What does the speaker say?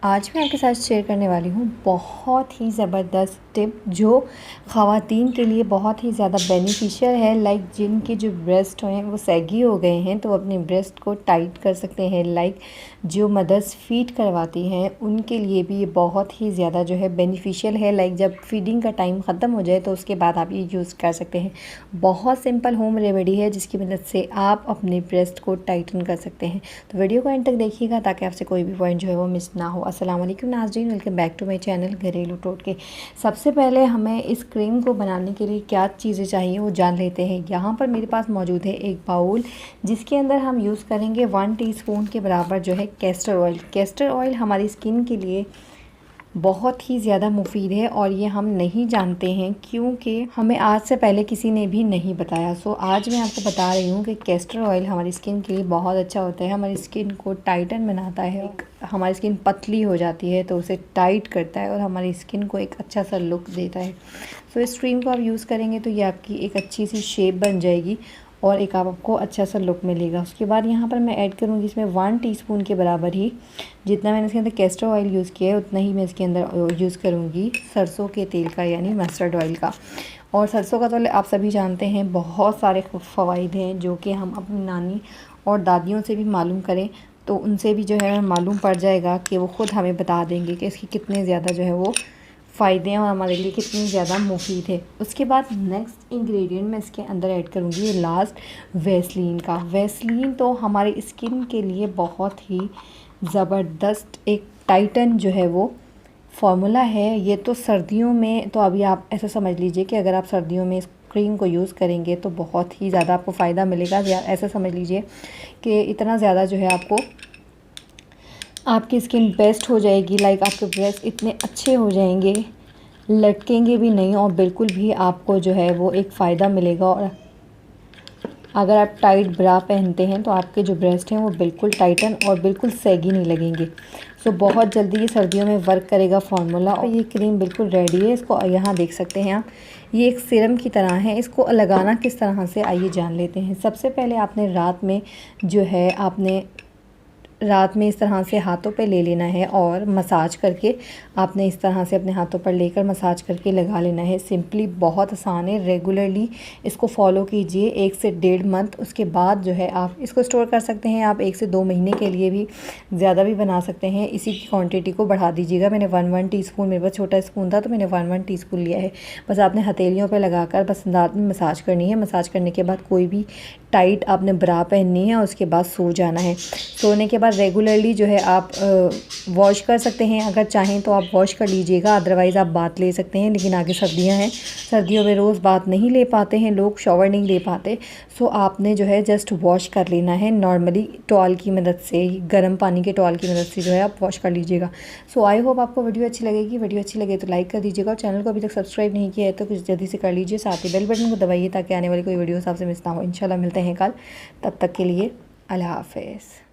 आज मैं आपके साथ शेयर करने वाली हूँ बहुत ही ज़बरदस्त टिप जो ख़वातीन के लिए बहुत ही ज़्यादा बेनिफिशियल है। लाइक जिनके जो ब्रेस्ट हैं वो सैगी हो गए हैं तो अपने ब्रेस्ट को टाइट कर सकते हैं। लाइक जो मदर्स फीड करवाती हैं उनके लिए भी ये बहुत ही ज़्यादा जो है बेनिफिशियल है। लाइक जब फीडिंग का टाइम ख़त्म हो जाए तो उसके बाद आप ये यूज़ कर सकते हैं। बहुत सिंपल होम रेमेडी है जिसकी मदद से आप अपने ब्रेस्ट को टाइटन कर सकते हैं। तो वीडियो को एंड तक देखिएगा ताकि आपसे कोई भी पॉइंट जो है वो मिस ना हो। अस्सलाम वालेकुम नाज़रीन, welcome back to my channel घरेलू टोटके। सबसे पहले हमें इस क्रीम को बनाने के लिए क्या चीज़ें चाहिए वो जान लेते हैं। यहाँ पर मेरे पास मौजूद है एक बाउल जिसके अंदर हम यूज़ करेंगे 1 टीस्पून के बराबर जो है कैस्टर ऑयल। कैस्टर ऑयल हमारी स्किन के लिए बहुत ही ज़्यादा मुफीद है और ये हम नहीं जानते हैं क्योंकि हमें आज से पहले किसी ने भी नहीं बताया। सो आज मैं आपको बता रही हूँ कि कैस्टर ऑयल हमारी स्किन के लिए बहुत अच्छा होता है। हमारी स्किन को टाइटन बनाता है, हमारी स्किन पतली हो जाती है तो उसे टाइट करता है और हमारी स्किन को एक अच्छा सा लुक देता है। सो इस क्रीम को आप यूज़ करेंगे तो ये आपकी एक अच्छी सी शेप बन जाएगी और एक आपको अच्छा सा लुक मिलेगा। उसके बाद यहाँ पर मैं ऐड करूँगी इसमें 1 टीस्पून के बराबर ही, जितना मैंने इसके अंदर कैस्टर ऑयल यूज़ किया है उतना ही मैं इसके अंदर यूज़ करूँगी सरसों के तेल का, यानी मस्टर्ड ऑयल का। और सरसों का तेल आप सभी जानते हैं बहुत सारे फ़वाइद हैं जो कि हम अपनी नानी और दादियों से भी मालूम करें तो उनसे भी जो है मालूम पड़ जाएगा कि वो ख़ुद हमें बता देंगे कि इसकी कितने ज़्यादा जो है वो फ़ायदे हैं और हमारे लिए कितनी ज़्यादा मुफीद है। उसके बाद नेक्स्ट इंग्रेडिएंट मैं इसके अंदर ऐड करूँगी लास्ट वैसलीन का। वैसलीन तो हमारी स्किन के लिए बहुत ही ज़बरदस्त एक टाइटन जो है वो फार्मूला है। ये तो सर्दियों में, तो अभी आप ऐसा समझ लीजिए कि अगर आप सर्दियों में इस क्रीम को यूज़ करेंगे तो बहुत ही ज़्यादा आपको फ़ायदा मिलेगा। ऐसा समझ लीजिए कि इतना ज़्यादा जो है आपकी स्किन बेस्ट हो जाएगी। लाइक आपके ब्रेस्ट इतने अच्छे हो जाएंगे, लटकेंगे भी नहीं और बिल्कुल भी आपको जो है वो एक फ़ायदा मिलेगा। और अगर आप टाइट ब्रा पहनते हैं तो आपके जो ब्रेस्ट हैं वो बिल्कुल टाइटन और बिल्कुल सैगी नहीं लगेंगे। सो बहुत जल्दी ये सर्दियों में वर्क करेगा फार्मूला। और ये क्रीम बिल्कुल रेडी है। इसको यहाँ देख सकते हैं आप, ये एक सीरम की तरह है। इसको लगाना किस तरह से आइए जान लेते हैं। सबसे पहले आपने रात में इस तरह से हाथों पे ले लेना है और मसाज करके आपने इस तरह से अपने हाथों पर लेकर मसाज करके लगा लेना है। सिंपली बहुत आसान है, रेगुलरली इसको फॉलो कीजिए 1 से 1.5 मंथ। उसके बाद जो है आप इसको स्टोर कर सकते हैं। आप 1 से 2 महीने के लिए भी ज़्यादा भी बना सकते हैं। इसी की क्वांटिटी को बढ़ा दीजिएगा। मैंने 1 टीस्पून, मेरे पास छोटा स्पून था तो मैंने 1 टीस्पून लिया है। बस आपने हथेलियों पर लगाकर बस दांत में मसाज करनी है। मसाज करने के बाद कोई भी टाइट आपने ब्रा पहननी है, उसके बाद सो जाना है। सोने के बाद रेगुलरली जो है आप वॉश कर सकते हैं। अगर चाहें तो आप वॉश कर लीजिएगा, अदरवाइज़ आप बाथ ले सकते हैं। लेकिन आगे सर्दियां हैं, सर्दियों में रोज़ बाथ नहीं ले पाते हैं लोग, शॉवर नहीं ले पाते। सो आपने जो है जस्ट वॉश कर लेना है नॉर्मली टॉल की मदद से, गर्म पानी के टॉल की मदद से जो है आप वॉश कर लीजिएगा। सो आई होप आपको वीडियो अच्छी लगेगी। वीडियो अच्छी लगे तो लाइक कर दीजिएगा और चैनल को अभी तक सब्सक्राइब नहीं किया है तो कुछ जल्दी से कर लीजिए। साथ ही बेल बटन को दबाइए ताकि आने वाली कोई वीडियोस आपसे मिस ना हो। इंशाल्लाह मिलते हैं कल, तब तक के लिए अल्लाह हाफ़िज़।